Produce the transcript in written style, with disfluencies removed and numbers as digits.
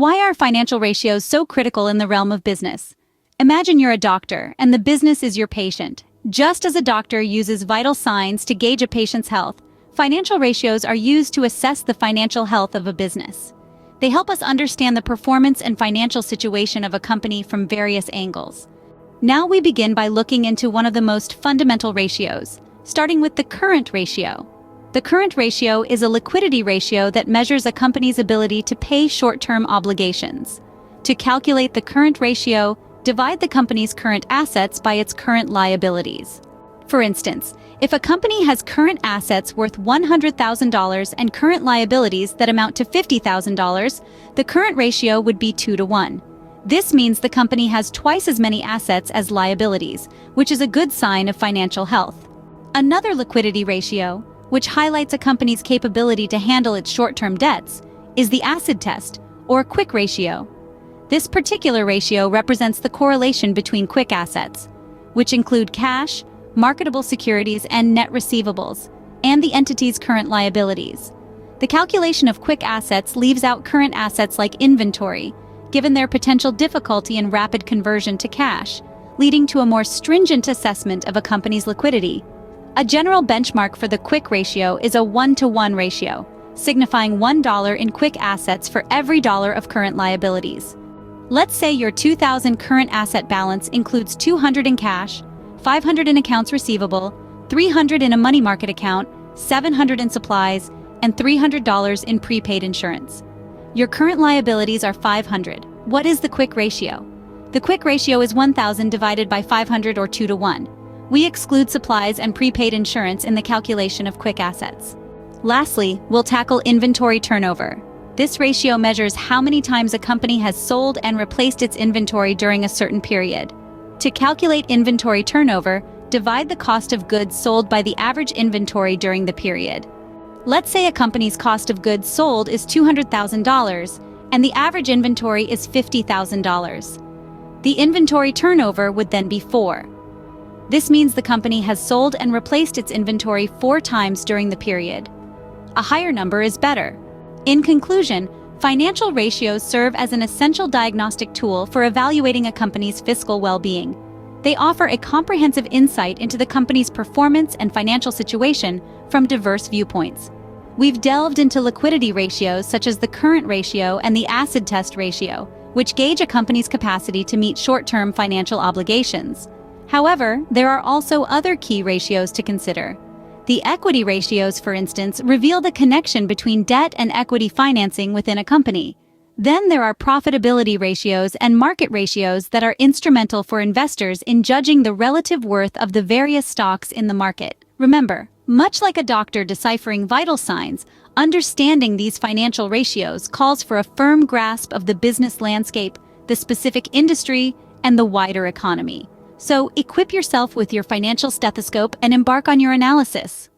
Why are financial ratios so critical in the realm of business? Imagine you're a doctor and the business is your patient. Just as a doctor uses vital signs to gauge a patient's health, financial ratios are used to assess the financial health of a business. They help us understand the performance and financial situation of a company from various angles. Now we begin by looking into one of the most fundamental ratios, starting with the current ratio. The current ratio is a liquidity ratio that measures a company's ability to pay short-term obligations. To calculate the current ratio, divide the company's current assets by its current liabilities. For instance, if a company has current assets worth $100,000 and current liabilities that amount to $50,000, the current ratio would be 2-to-1. This means the company has twice as many assets as liabilities, which is a good sign of financial health. Another liquidity ratio, which highlights a company's capability to handle its short-term debts, is the acid test, or quick ratio. This particular ratio represents the correlation between quick assets, which include cash, marketable securities, and net receivables, and the entity's current liabilities. The calculation of quick assets leaves out current assets like inventory, given their potential difficulty in rapid conversion to cash, leading to a more stringent assessment of a company's liquidity. A general benchmark for the quick ratio is a 1-to-1 ratio, signifying $1 in quick assets for every dollar of current liabilities. Let's say your 2,000 current asset balance includes $200 in cash, $500 in accounts receivable, $300 in a money market account, $700 in supplies, and $300 in prepaid insurance. Your current liabilities are $500. What is the quick ratio? The quick ratio is 1,000 divided by 500, or 2-to-1. We exclude supplies and prepaid insurance in the calculation of quick assets. Lastly, we'll tackle inventory turnover. This ratio measures how many times a company has sold and replaced its inventory during a certain period. To calculate inventory turnover, divide the cost of goods sold by the average inventory during the period. Let's say a company's cost of goods sold is $200,000 and the average inventory is $50,000. The inventory turnover would then be 4. This means the company has sold and replaced its inventory 4 times during the period. A higher number is better. In conclusion, financial ratios serve as an essential diagnostic tool for evaluating a company's fiscal well-being. They offer a comprehensive insight into the company's performance and financial situation from diverse viewpoints. We've delved into liquidity ratios such as the current ratio and the acid test ratio, which gauge a company's capacity to meet short-term financial obligations. However, there are also other key ratios to consider. The equity ratios, for instance, reveal the connection between debt and equity financing within a company. Then there are profitability ratios and market ratios that are instrumental for investors in judging the relative worth of the various stocks in the market. Remember, much like a doctor deciphering vital signs, understanding these financial ratios calls for a firm grasp of the business landscape, the specific industry, and the wider economy. So equip yourself with your financial stethoscope and embark on your analysis.